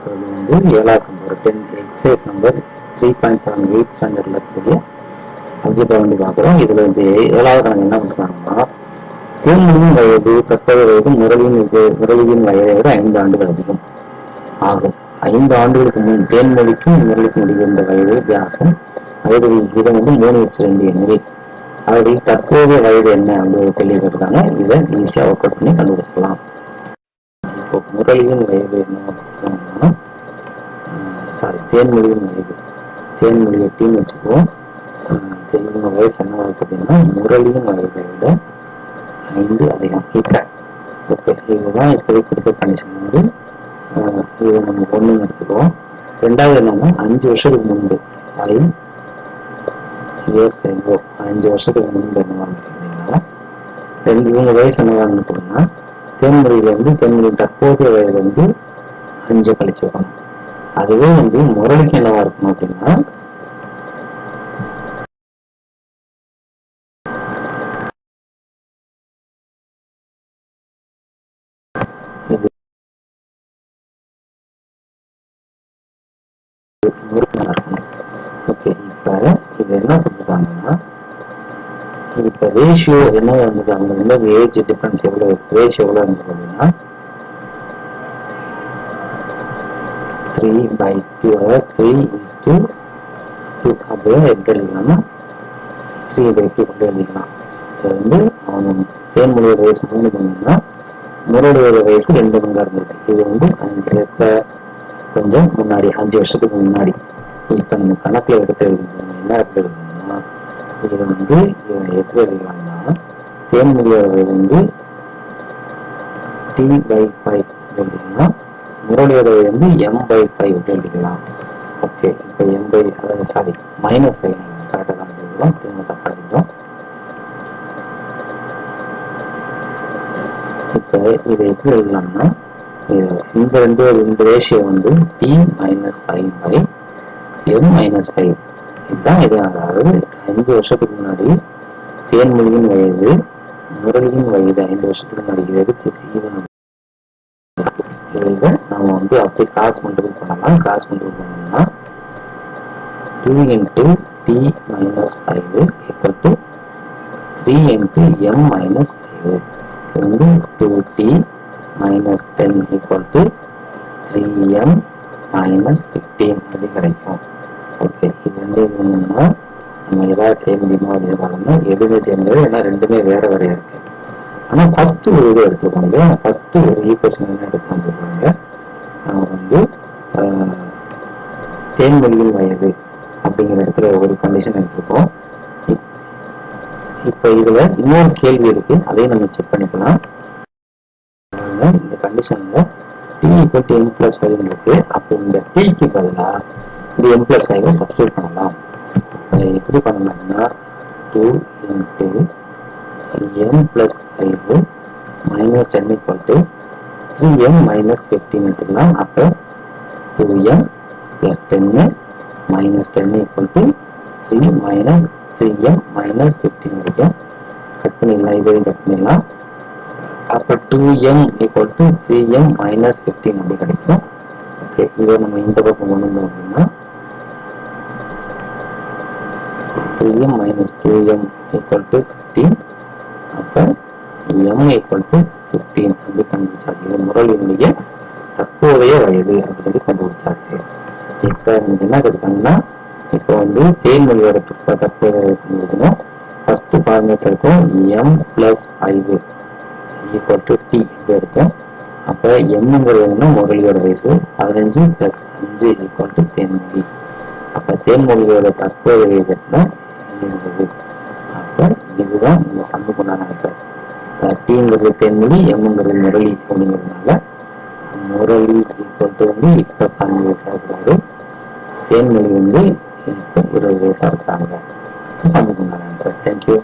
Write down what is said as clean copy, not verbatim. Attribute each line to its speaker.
Speaker 1: கொடுக்குறது வந்து 7வது நம்பர் 10 எக்ஸசைஸ் நம்பர் 3.78 ஸ்டாண்டர்டில் இருக்கக்கூடிய அல்ஜிப்ரா வந்து பார்க்குறோம். இதில் வந்து 7வது கணக்கு என்ன பண்ணுறாங்கன்னா, தேன்மொழியின் வயது தற்போதைய வயது முரளியின் வயதை விட 5 ஆண்டுகள் அதிகம் ஆகும். 5 ஆண்டுகளுக்கு முன் தேன்மொழிக்கும் முரளிக்கும் முடிகின்ற வயது வித்தியாசம் வயது விகிதம் வந்து 3:2 எனவே அவர்கள் தற்போதைய வயது என்ன அப்படின்னு கேள்வி கேட்டிருக்காங்க. இதை ஈஸியாக ஒர்க் அவுட் பண்ணி கண்டுபிடிச்சிக்கலாம். இப்போ முரளியின் வயது என்ன அப்படின்னா, தேன்மொழியின் வயது, தேன்மொழியை டீம் வச்சுக்குவோம். இவங்க வயசு என்ன இருக்கு அப்படின்னா முரளியின் வயதை விட 5 அதிகம். இப்போ ஓகே, இதுதான் இப்போதைக்கு கொடுத்த கண்டிஷன் வந்து இதை நம்ம 1 எடுத்துக்குவோம். ரெண்டாவது என்னன்னா 5 வருஷத்துக்கு முன்பு 5 years ago 5 வருஷத்துக்கு முன்பு என்னவா இருக்கு அப்படின்னா இவங்க வயசு என்னவா இருந்துட்டோம்னா தேன்மொழியில வந்து தேன்மொழியின் தற்போதைய வயது வந்து 5 கழிச்சிருக்கணும். அதுவே வந்து முரளிக்கு என்னவா இருக்கணும் அப்படின்னா இருக்கணும். ஓகே, இப்ப இது என்ன கொடுத்துருக்காங்கன்னா இப்ப ரேஷியோ என்ன வந்தது, அவங்க வந்து ஏஜ் டிஃபரன்ஸ் எவ்வளவு, ரேஷியோ எவ்வளவு இருந்தது அப்படின்னா 3/2, அதாவது 3:2 அப்படியே எப்படி எழுதிக்கலாம்னா 3/2 அப்படி எழுதிக்கலாம். இது வந்து அவங்க தேன்மொழியோட வயசு 3 பண்ணீங்கன்னா முரளியோட வயசு 2 மணி இருந்தது. இது வந்து 5 கொஞ்சம் முன்னாடி 5 வருஷத்துக்கு முன்னாடி. இப்ப நம்ம கணக்குல எடுத்து எழுதிக்கணும். என்ன எப்படி எழுதணும்னா இது வந்து எப்படி எழுதிக்கலாம்னா தேன்மொழியோட வயது வந்து T/5 எழுதிக்கலாம். முரளியோட வயது வந்து M/5 எழுதிக்கலாம். ஓகே, இப்போ அதாவது சாரி -5 கரெக்டாக தான் எழுதிக்கலாம். திரும்ப தப்பா எழுதிட்டோம். இப்போ இதை எப்படி எழுதலாம்னா இந்த ரேஷியோ வந்து T-5/M-5 இதுதான் இது. அதாவது 5 வருஷத்துக்கு முன்னாடி தேன்மொழியின் வயது முரளியின் வயது 5 வருஷத்துக்கு முன்னாடி. இது எதுக்கு இதை நம்ம வந்து அப்படியே கிராஸ் மல்டிபிள் பண்ணலாம். கிராஸ் மல்டிபிள் பண்ணோம்னா 2 × T-5 = 3 × M-5. இது வந்து 2T - 10 = 3M-15 அப்படி கிடைக்கும். ஓகே, இது வந்து என்னன்னா நம்ம ஏதாவது செய்ய முடியுமா அப்படின்னு பார்த்தோம்னா எதுவுமே செய்ய முடியாது. ஏன்னா ரெண்டுமே வேற வேறையா இருக்கு. ஆனா ஃபர்ஸ்ட் ஒரு இது எடுத்துக்கோங்க. ஃபர்ஸ்ட் ஒரு ஈக்குவேஷன் என்ன எடுத்தோம் அப்படின்னாங்க, நம்ம வந்து தேன்மொழியின் வயது அப்படிங்கிற இடத்துல ஒரு கண்டிஷன் எடுத்துருக்கோம். இப்ப இதுல இன்னொரு கேள்வி இருக்கு, அதையும் நம்ம செக் பண்ணிக்கலாம். இந்த கண்டிஷன்ல T = M+5 இருக்கு. அப்போ இந்த Tக்கு பதிலா இந்த M+5 சப்ஸ்டிட்யூட் பண்ணலாம். எப்படி பண்ணலாம்னா 2 × M+5 - 10 = 3M-15 எடுத்துக்கலாம். அப்போ 2M + 10 - 10 = 3 - 3M-15 வரைக்கும் கட் பண்ணிடலாம். இதையும் கட் பண்ணிடலாம். அப்போ 2M = 3M-15 அப்படி கிடைக்கும். ஓகே, இதை நம்ம இந்த பக்கம் கொண்டு வந்தோம் அப்படின்னா 3M - 2M = 15. அப்போ M = 15 அப்படி கண்டுபிடிச்சாச்சு. இது முரளியினுடைய தற்போதைய வயது அப்படின்னு சொல்லி கண்டுபிடிச்சாச்சு. இப்போ என்ன கேட்டாங்கன்னா இப்போ வந்து தேன்மொழியோட தற்போதைய வயது கண்டுபிடிக்கணும். ஃபர்ஸ்ட் ஃபார்மேட் எடுத்தோம் M+5 = T எடுத்தோம். அப்போ எம்ங்கிறது முரளியோட வயசு 15 + 5 = தேன்மொழி. அப்போ தேன்மொழியோட தற்போதைய வயது 20. அப்போ இதுதான் இந்த சம்முக்குண்டான ஆன்சர். Tங்கிறது தேன்மொழி, எம்ங்கிறது முரளி அப்படிங்கிறதுனால முரளி வந்து இப்போ 15 வயசா இருக்கிறாரு, தேன்மொழி வந்து இப்போ 20 வயசா இருக்காங்க. சம்முக்குண்டான ஆன்சர். தேங்க்யூ.